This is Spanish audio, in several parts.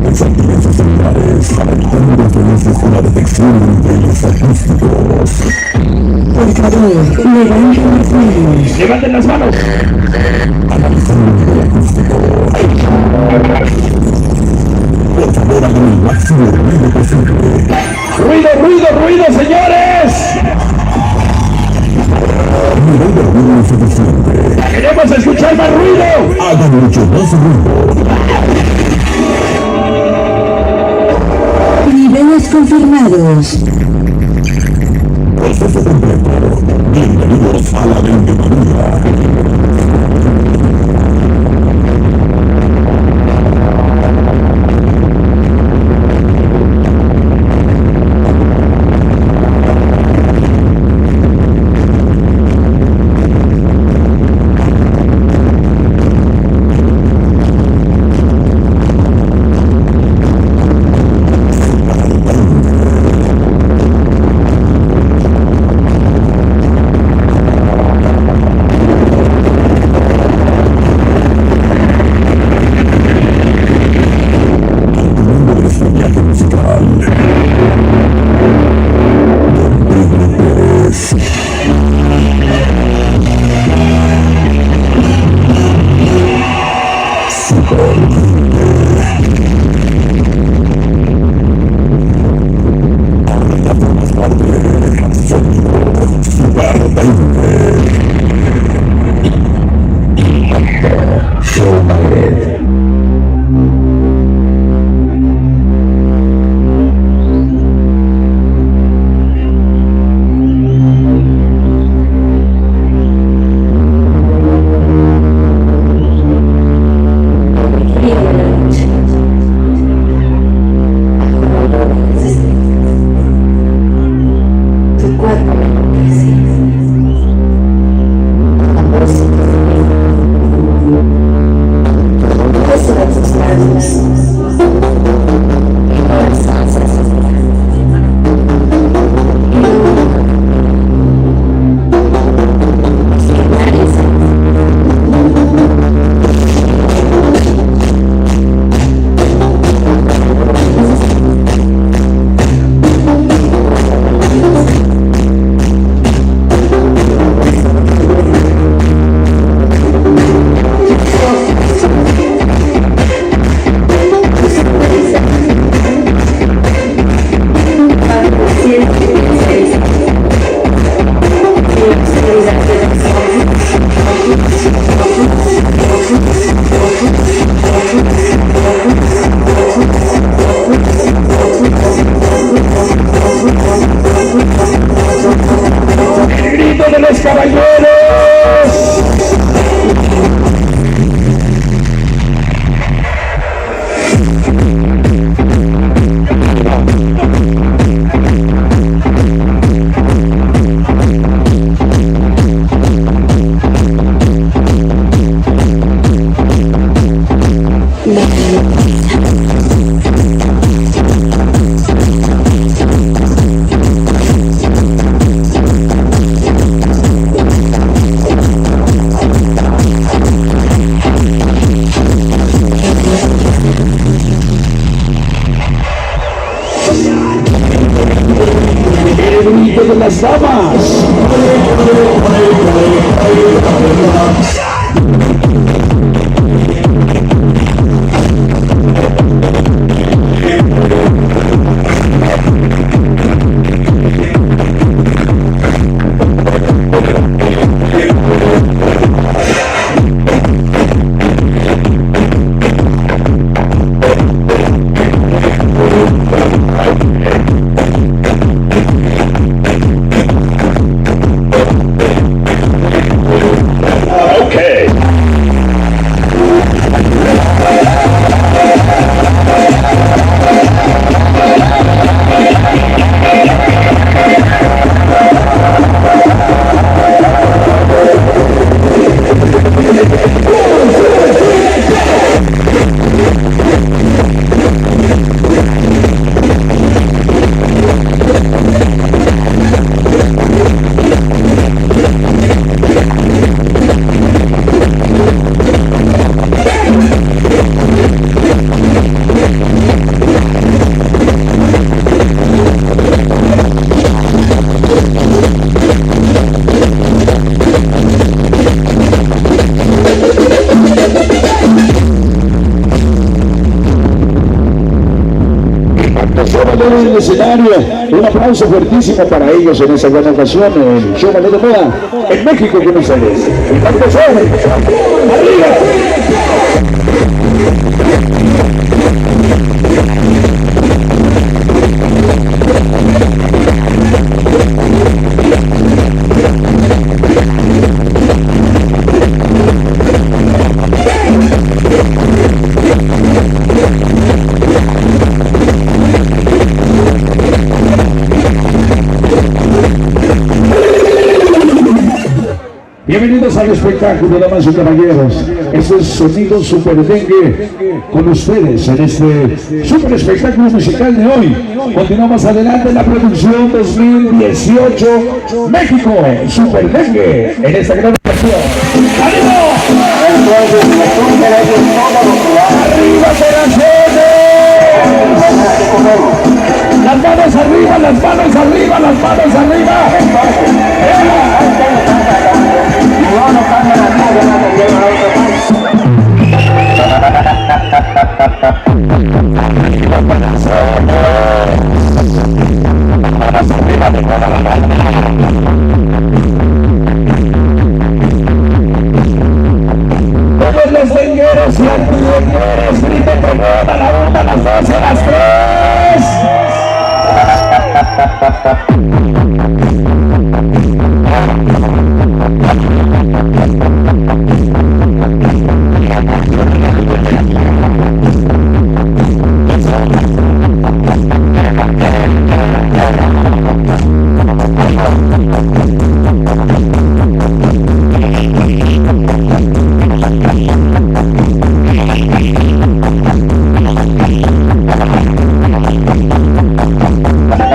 Desactiven sus celulares para evitar interferencias con la detección de niveles artísticos. Por favor, levanten las manos. ¡Levanten las manos! Analizando el nivel acústico. Por favor, hagan el máximo ruido posible. ¡Ruido, ruido, ruido, señores! Nivel de ruido insuficiente. ¡Queremos escuchar más ruido! Hagan mucho más ruido. Niveles confirmados. Proceso completo. Bienvenidos a la vendeduría. Show my head. ¡Grito de los caballeros! ¡El grito de las damas! Okay. el escenario. Un aplauso fuertísimo para ellos en esa gran ocasión. El show Ballet de Moda en México con ustedes. ¡Arriba! Bienvenidos al espectáculo, damas y caballeros. Este es Sonido Super Dengue con ustedes en este super espectáculo musical de hoy. Continuamos adelante en la producción 2018 México Super Dengue en esta gran ocasión. ¡Ánimo! ¡Arriba, corazones! Las manos arriba, las manos arriba, las manos arriba. Todos los dengueros y antidengueros griten con toda la onda, las 2 y las 3.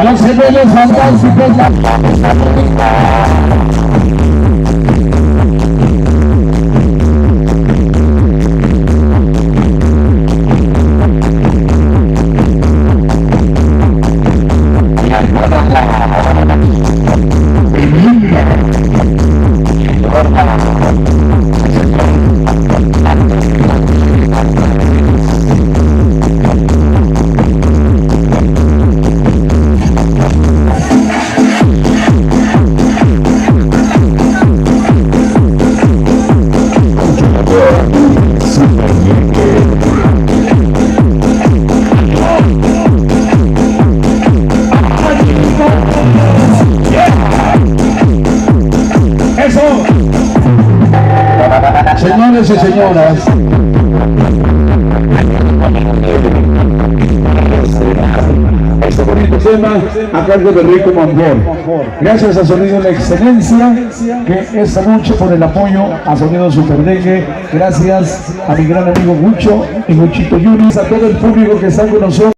Los gemelos fantásticos. Señores y señoras, este bonito tema a cargo de Rico Mambor. Gracias a Sonido La Excelencia que esta noche por el apoyo a Sonido Super Dengue. Gracias a mi gran amigo Gucho y Guchito Yunis, a todo el público que está con nosotros.